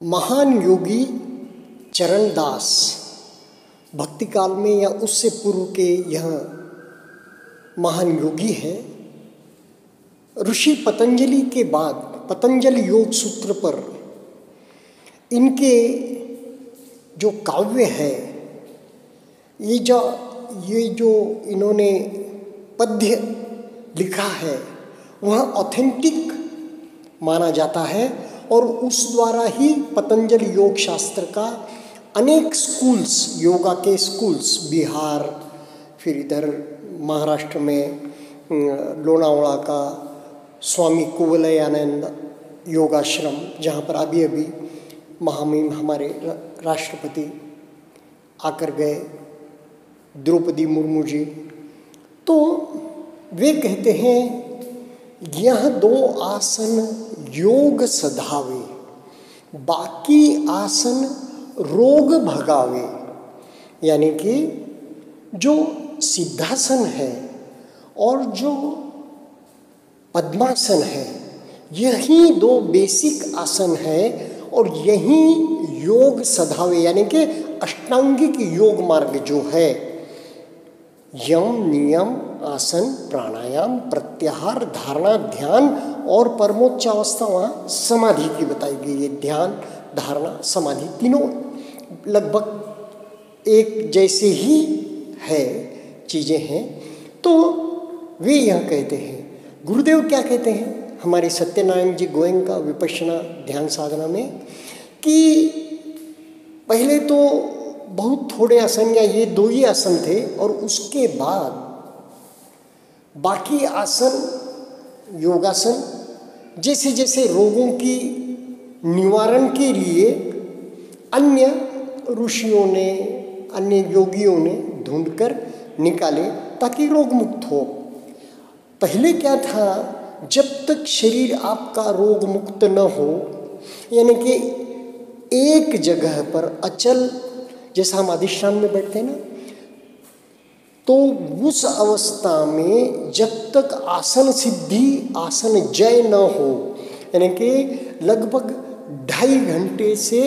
महान योगी चरणदास भक्ति काल में या उससे पूर्व के यह महान योगी है। ऋषि पतंजलि के बाद पतंजलि योग सूत्र पर इनके जो काव्य है, ये जो इन्होंने पद्य लिखा है वह ऑथेंटिक माना जाता है और उस द्वारा ही पतंजलि योग शास्त्र का अनेक स्कूल्स, योगा के स्कूल्स, बिहार, फिर इधर महाराष्ट्र में लोनावाड़ा का स्वामी कुवलयानंद योगाश्रम, जहाँ पर अभी अभी महामहिम हमारे राष्ट्रपति आकर गए, द्रौपदी मुर्मू जी, तो वे कहते हैं यह दो आसन योग सधावे, बाकी आसन रोग भगावे। यानी कि जो सिद्धासन है और जो पद्मासन है, यही दो बेसिक आसन है और यही योग सधावे यानी कि अष्टांगिक योग मार्ग जो है, यम नियम आसन प्राणायाम प्रत्याहार धारणा ध्यान और परमोच्च अवस्था वहाँ समाधि की बताई गई है। ध्यान धारणा समाधि तीनों लगभग एक जैसे ही है, चीज़ें हैं। तो वे यह कहते हैं, गुरुदेव क्या कहते हैं हमारे सत्यनारायण जी गोयंका विपश्यना ध्यान साधना में, कि पहले तो बहुत थोड़े आसन या ये दो ही आसन थे और उसके बाद बाकी आसन योगासन जैसे जैसे रोगों की निवारण के लिए अन्य ऋषियों ने, अन्य योगियों ने ढूंढकर निकाले ताकि रोग मुक्त हो। पहले क्या था, जब तक शरीर आपका रोग मुक्त न हो, यानी कि एक जगह पर अचल, जैसा हम अधिष्ठान में बैठते हैं ना, तो उस अवस्था में जब तक आसन सिद्धि आसन जय न हो, यानी कि लगभग 2.5 घंटे से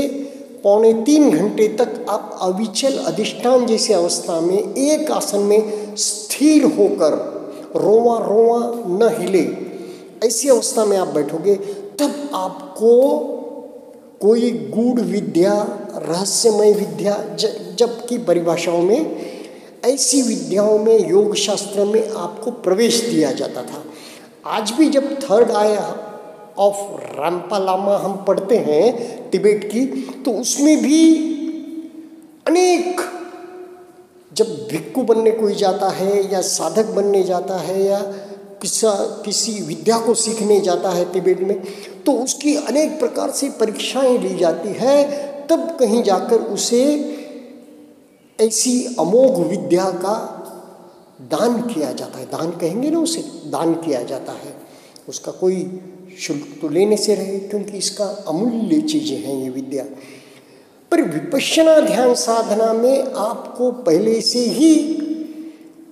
2.25 घंटे तक आप अविचल अधिष्ठान जैसी अवस्था में एक आसन में स्थिर होकर रोवा रोवा न हिले, ऐसी अवस्था में आप बैठोगे, तब आपको कोई गूढ़ विद्या, रहस्यमय विद्या, जबकि परिभाषाओं में ऐसी विद्याओं में, योग शास्त्र में आपको प्रवेश दिया जाता था। आज भी जब third eye of Rampa Lama हम पढ़ते हैं तिब्बत की, तो उसमें भी अनेक, जब भिक्खु बनने कोई जाता है या साधक बनने जाता है या किसी विद्या को सीखने जाता है तिब्बत में, तो उसकी अनेक प्रकार से परीक्षाएं ली जाती है, तब कहीं जाकर उसे ऐसी अमोघ विद्या का दान किया जाता है। दान कहेंगे ना उसे, दान किया जाता है। उसका कोई शुल्क तो लेने से रहे, क्योंकि इसका अमूल्य चीज़ें हैं ये विद्या। पर विपश्यना ध्यान साधना में आपको पहले से ही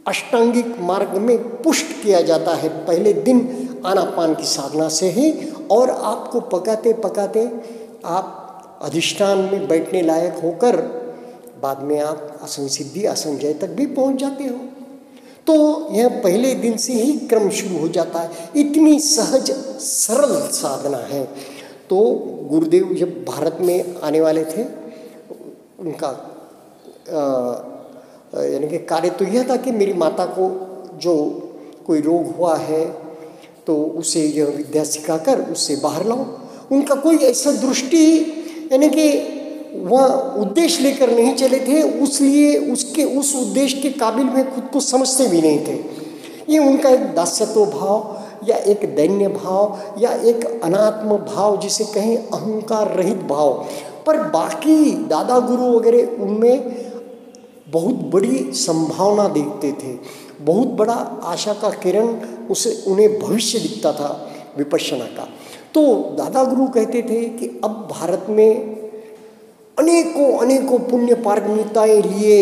अष्टांगिक मार्ग में पुष्ट किया जाता है, पहले दिन आनापान की साधना से ही, और आपको पकाते पकाते आप अधिष्ठान में बैठने लायक होकर बाद में आप आसन सिद्धि आसन जय तक भी पहुंच जाते हो। तो यह पहले दिन से ही क्रम शुरू हो जाता है। इतनी सहज सरल साधना है। तो गुरुदेव जब भारत में आने वाले थे, उनका यानी कि कार्य तो यह था कि मेरी माता को जो कोई रोग हुआ है तो उसे यह विद्या सिखाकर उससे बाहर लाऊं। उनका कोई ऐसा दृष्टि, यानी कि वह उद्देश्य लेकर नहीं चले थे, उसलिए उसके उस उद्देश्य के काबिल में खुद को समझते भी नहीं थे। ये उनका एक दास्यत्व भाव या एक दैन्य भाव या एक अनात्म भाव, जिसे कहें अहंकार रहित भाव। पर बाकी दादा गुरु वगैरह उनमें बहुत बड़ी संभावना देखते थे, बहुत बड़ा आशा का किरण उन्हें भविष्य दिखता था विपश्यना का। तो दादा गुरु कहते थे कि अब भारत में अनेकों अनेकों पुण्य पारमिताएं लिए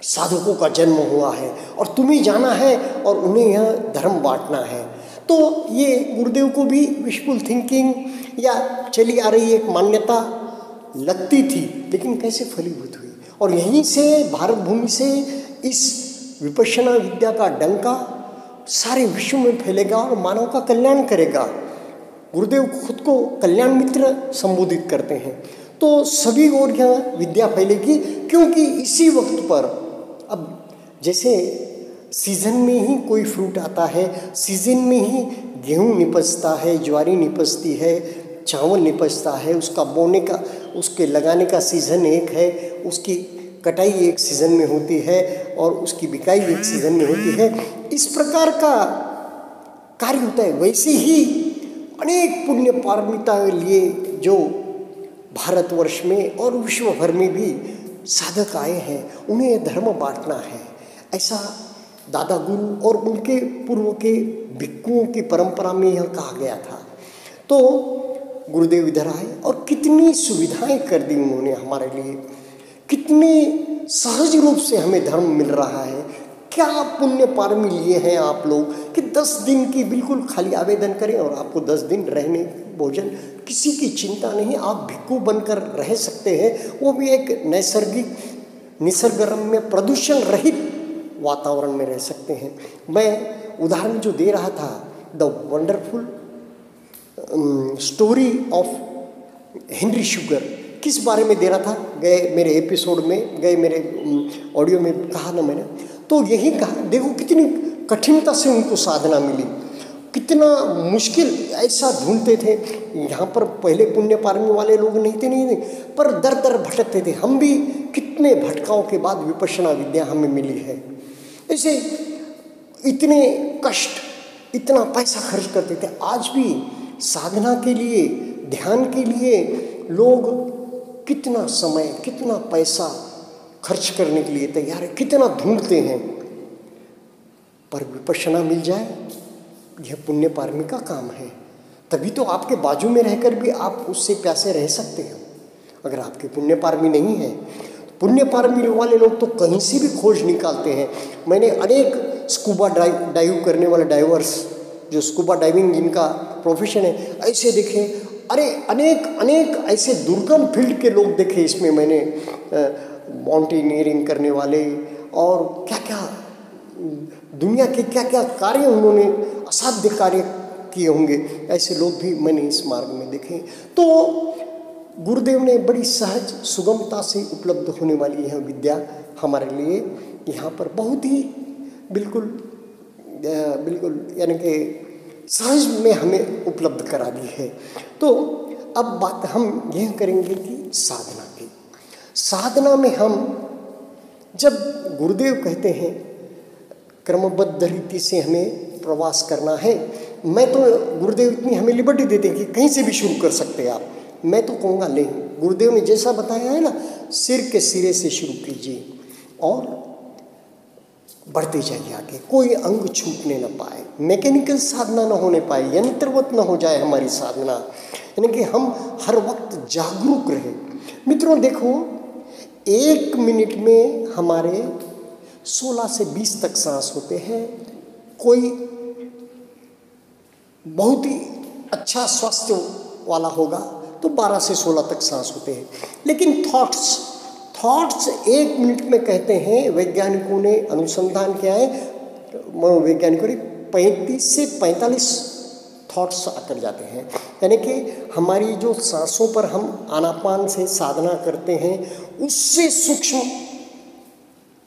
साधकों का जन्म हुआ है और तुम्हें जाना है और उन्हें यह धर्म बांटना है। तो ये गुरुदेव को भी विशफुल थिंकिंग या चली आ रही एक मान्यता लगती थी, लेकिन कैसे फलीभूत हुई और यहीं से भारत भूमि से इस विपश्यना विद्या का डंका सारे विश्व में फैलेगा और मानव का कल्याण करेगा। गुरुदेव खुद को कल्याण मित्र संबोधित करते हैं। तो सभी ओर यह विद्या फैलेगी, क्योंकि इसी वक्त पर अब जैसे सीजन में ही कोई फ्रूट आता है, सीजन में ही गेहूँ निपजता है, ज्वारी निपजती है, चावल निपजता है, उसका बोने का, उसके लगाने का सीज़न एक है, उसकी कटाई एक सीज़न में होती है और उसकी बिकाई एक सीज़न में होती है। इस प्रकार का कार्य होता है। वैसे ही अनेक पुण्य पारमिता लिए जो भारतवर्ष में और विश्व भर में भी साधक आए हैं, उन्हें धर्म बांटना है, ऐसा दादा गुरु और उनके पूर्व के भिक्षुओं की परंपरा में यह कहा गया था। तो गुरुदेव इधर आए और कितनी सुविधाएं कर दी उन्होंने हमारे लिए, कितनी सहज रूप से हमें धर्म मिल रहा है। क्या पुण्य पारमी लिए हैं आप लोग कि 10 दिन की बिल्कुल खाली आवेदन करें और आपको 10 दिन रहने, भोजन, किसी की चिंता नहीं, आप भिक्षु बनकर रह सकते हैं, वो भी एक नैसर्गिक निसर्गरम्य प्रदूषण रहित वातावरण में रह सकते हैं। मैं उदाहरण जो दे रहा था, the wonderful story of Henry sugar, किस बारे में दे रहा था, गए मेरे एपिसोड में, गए मेरे ऑडियो में कहा ना मैंने, तो यही कहा, देखो कितनी कठिनता से उनको साधना मिली, कितना मुश्किल ऐसा ढूंढते थे। यहाँ पर पहले पुण्य पारमी वाले लोग नहीं थे, पर दर दर भटकते थे। हम भी कितने भटकाव के बाद विपश्यना विद्या हमें मिली है। ऐसे इतने कष्ट, इतना पैसा खर्च करते थे, आज भी साधना के लिए, ध्यान के लिए लोग कितना समय, कितना पैसा खर्च करने के लिए तैयार है, कितना ढूंढते हैं, पर विपश्यना मिल जाए, यह पुण्य पारमी का काम है। तभी तो आपके बाजू में रहकर भी आप उससे प्यासे रह सकते हैं। अगर आपके पुण्य पारमी नहीं है, पुण्य पारमी वाले लोग तो कहीं से भी खोज निकालते हैं। मैंने अनेक स्कूबा डाइव करने वाले डाइवर्स, जो स्कूबा डाइविंग जिनका प्रोफेशन है, ऐसे देखे, अरे अनेक ऐसे दुर्गम फील्ड के लोग देखे इसमें मैंने, माउंटेनियरिंग करने वाले और क्या क्या दुनिया के क्या क्या कार्य उन्होंने, असाध्य कार्य किए होंगे, ऐसे लोग भी मैंने इस मार्ग में देखे। तो गुरुदेव ने बड़ी सहज सुगमता से उपलब्ध होने वाली यह विद्या हमारे लिए यहाँ पर बहुत ही बिल्कुल यानी कि सहज में हमें उपलब्ध करा दी है। तो अब बात हम यह करेंगे कि साधना की। साधना में हम जब गुरुदेव कहते हैं क्रमबद्ध रीति से हमें प्रवास करना है, मैं तो गुरुदेव इतनी हमें लिबर्टी देते हैं कि कहीं से भी शुरू कर सकते हैं आप। मैं तो कहूँगा नहीं, गुरुदेव ने जैसा बताया है ना, सिर के सिरे से शुरू कीजिए और बढ़ते जाइए आगे, कोई अंग छूटने न पाए, मैकेनिकल साधना न होने पाए, यंत्रवत न हो जाए हमारी साधना, यानी कि हम हर वक्त जागरूक रहे। मित्रों देखो, 1 मिनट में हमारे 16 से 20 तक सांस होते हैं। कोई बहुत ही अच्छा स्वास्थ्य वाला होगा तो 12 से 16 तक सांस होते हैं। लेकिन थॉट्स 1 मिनट में कहते हैं, वैज्ञानिकों ने अनुसंधान किया है, मनोवैज्ञानिकों ने 35 से 45 थॉट्स आकर जाते हैं। यानी कि हमारी जो सांसों पर हम आनापान से साधना करते हैं, उससे सूक्ष्म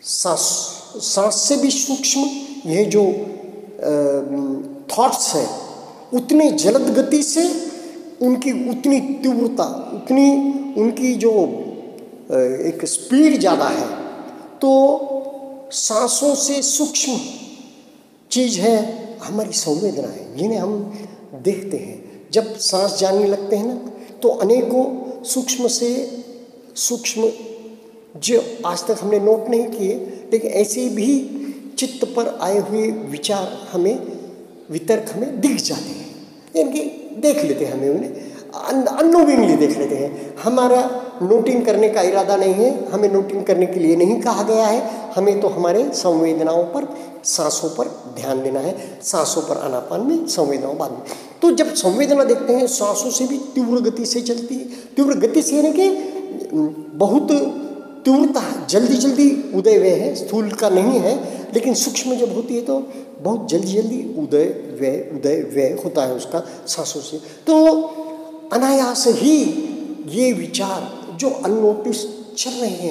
सांस से भी सूक्ष्म यह जो थॉट्स हैं, उतने जलद गति से उनकी उतनी तीव्रता, उतनी उनकी जो एक स्पीड ज़्यादा है। तो सांसों से सूक्ष्म चीज़ है हमारी संवेदनाएं, जिन्हें हम देखते हैं। जब सांस जानने लगते हैं ना, तो अनेकों सूक्ष्म से सूक्ष्म जो आज तक हमने नोट नहीं किए, लेकिन ऐसे भी चित्त पर आए हुए विचार हमें, वितर्क हमें दिख जाते हैं, यानी कि देख लेते हैं, हमें उन्हें अननोविंगली देख लेते हैं। हमारा नोटिंग करने का इरादा नहीं है, हमें नोटिंग करने के लिए नहीं कहा गया है। हमें तो हमारे संवेदनाओं पर, सांसों पर ध्यान देना है। सांसों पर आनापान में, संवेदनाओं बाद में। तो जब संवेदना देखते हैं सांसों से भी तीव्र गति से चलती है। तीव्र गति से यानी कि बहुत तीव्रता, जल्दी जल्दी उदय व्यय है, स्थूल का नहीं है, लेकिन सूक्ष्म जब होती है तो बहुत जल्दी जल्दी उदय व्यय होता है उसका सांसों से। तो अनायास ही ये विचार जो अननोटिस चल रहे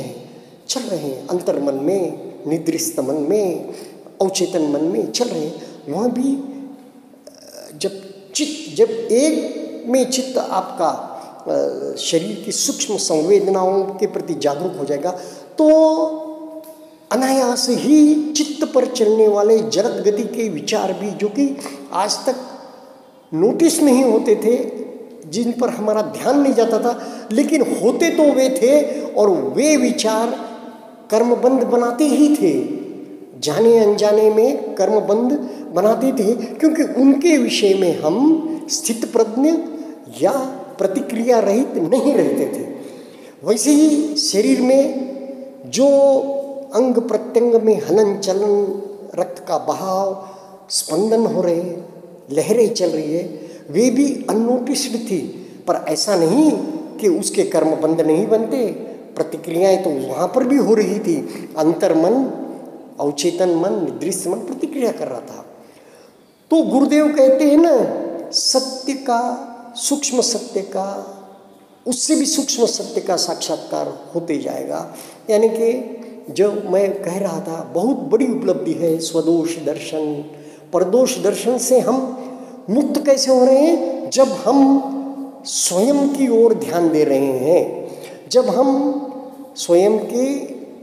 हैं अंतर्मन में, निद्रिस्त मन में, अवचेतन मन में चल रहे हैं, वहाँ भी जब एक में चित्त आपका शरीर की सूक्ष्म संवेदनाओं के प्रति जागरूक हो जाएगा तो अनायास ही चित्त पर चलने वाले जड़त गति के विचार भी, जो कि आज तक नोटिस नहीं होते थे, जिन पर हमारा ध्यान नहीं जाता था, लेकिन होते तो वे थे और वे विचार कर्मबंध बनाते ही थे, जाने अनजाने में कर्मबंध बनाते थे, क्योंकि उनके विषय में हम स्थित प्रज्ञ या प्रतिक्रिया रहित नहीं रहते थे। वैसे ही शरीर में जो अंग प्रत्यंग में हलन चलन, रक्त का बहाव, स्पंदन हो रहे, लहरें चल रही है, वे भी अननोटिस्ड थी। पर ऐसा नहीं कि उसके कर्म बंद नहीं बनते, प्रतिक्रियाएं तो वहाँ पर भी हो रही थी। अंतर्मन, अवचेतन मन, निद्रिस्त मन प्रतिक्रिया कर रहा था। तो गुरुदेव कहते हैं ना, सत्य का, सूक्ष्म सत्य का, उससे भी सूक्ष्म सत्य का साक्षात्कार होते जाएगा। यानी कि जो मैं कह रहा था, बहुत बड़ी उपलब्धि है स्वदोष दर्शन। परदोष दर्शन से हम मुक्त कैसे हो रहे हैं? जब हम स्वयं की ओर ध्यान दे रहे हैं, जब हम स्वयं के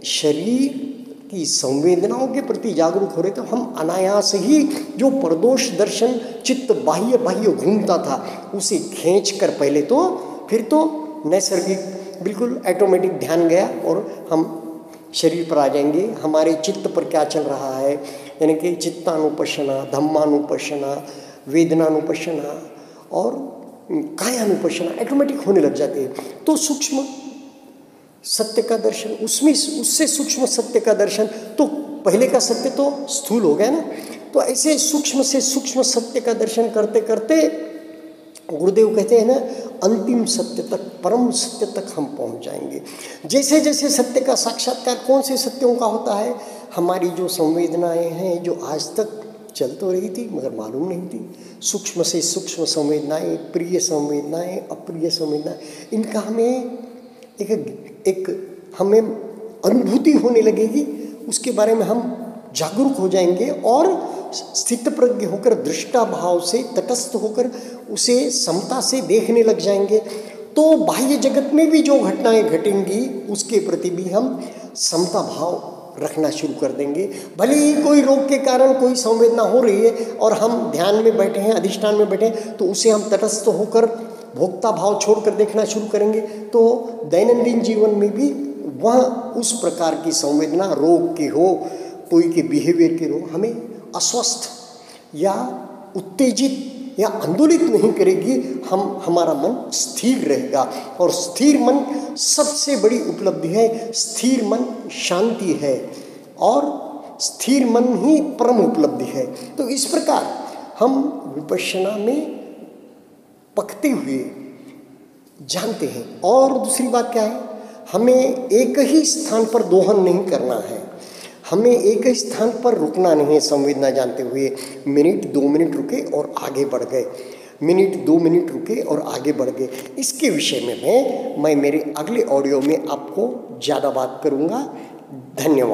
शरीर की संवेदनाओं के प्रति जागरूक हो रहे, तो हम अनायास ही जो परदोष दर्शन चित्त बाह्य बाह्य घूमता था, उसे खींच कर पहले तो, फिर तो नैसर्गिक बिल्कुल ऑटोमेटिक ध्यान गया और हम शरीर पर आ जाएंगे। हमारे चित्त पर क्या चल रहा है, यानी कि चित्तानुपश्यना, धम्मानुपश्यना, वेदनानुपश्यना और कायानुपश्यना ऑटोमेटिक होने लग जाते हैं। तो सूक्ष्म सत्य का दर्शन, उसमें उससे सूक्ष्म सत्य का दर्शन, तो पहले का सत्य तो स्थूल हो गया ना, तो ऐसे सूक्ष्म से सूक्ष्म सत्य का दर्शन करते करते गुरुदेव कहते हैं ना, अंतिम सत्य तक, परम सत्य तक हम पहुंच जाएंगे। जैसे जैसे सत्य का साक्षात्कार कौन से सत्यों का होता है? हमारी जो संवेदनाएं हैं, जो आज तक चल तो रही थी मगर मालूम नहीं थी, सूक्ष्म से सूक्ष्म संवेदनाएं, प्रिय संवेदनाएं, अप्रिय संवेदनाएं, इनका हमें एक हमें अनुभूति होने लगेगी। उसके बारे में हम जागरूक हो जाएंगे और स्थित प्रज्ञ होकर, दृष्टा भाव से, तटस्थ होकर उसे समता से देखने लग जाएंगे। तो बाह्य जगत में भी जो घटनाएं घटेंगी उसके प्रति भी हम समता भाव रखना शुरू कर देंगे। भले ही कोई रोग के कारण कोई संवेदना हो रही है और हम ध्यान में बैठे हैं, अधिष्ठान में बैठे हैं, तो उसे हम तटस्थ होकर भोक्ता भाव छोड़कर देखना शुरू करेंगे। तो दैनंदिन जीवन में भी वह उस प्रकार की संवेदना, रोग की हो, कोई के बिहेवियर की हो, हमें अस्वस्थ या उत्तेजित या आंदोलित नहीं करेगी। हमारा मन स्थिर रहेगा और स्थिर मन सबसे बड़ी उपलब्धि है। स्थिर मन शांति है और स्थिर मन ही परम उपलब्धि है। तो इस प्रकार हम विपश्यना में पकते हुए जानते हैं। और दूसरी बात क्या है? हमें एक ही स्थान पर दोहन नहीं करना है, हमें एक ही स्थान पर रुकना नहीं है। संवेदना जानते हुए मिनट 2 मिनट रुके और आगे बढ़ गए, मिनट 2 मिनट रुके और आगे बढ़ गए। इसके विषय में मैं मेरे अगले ऑडियो में आपको ज़्यादा बात करूँगा। धन्यवाद।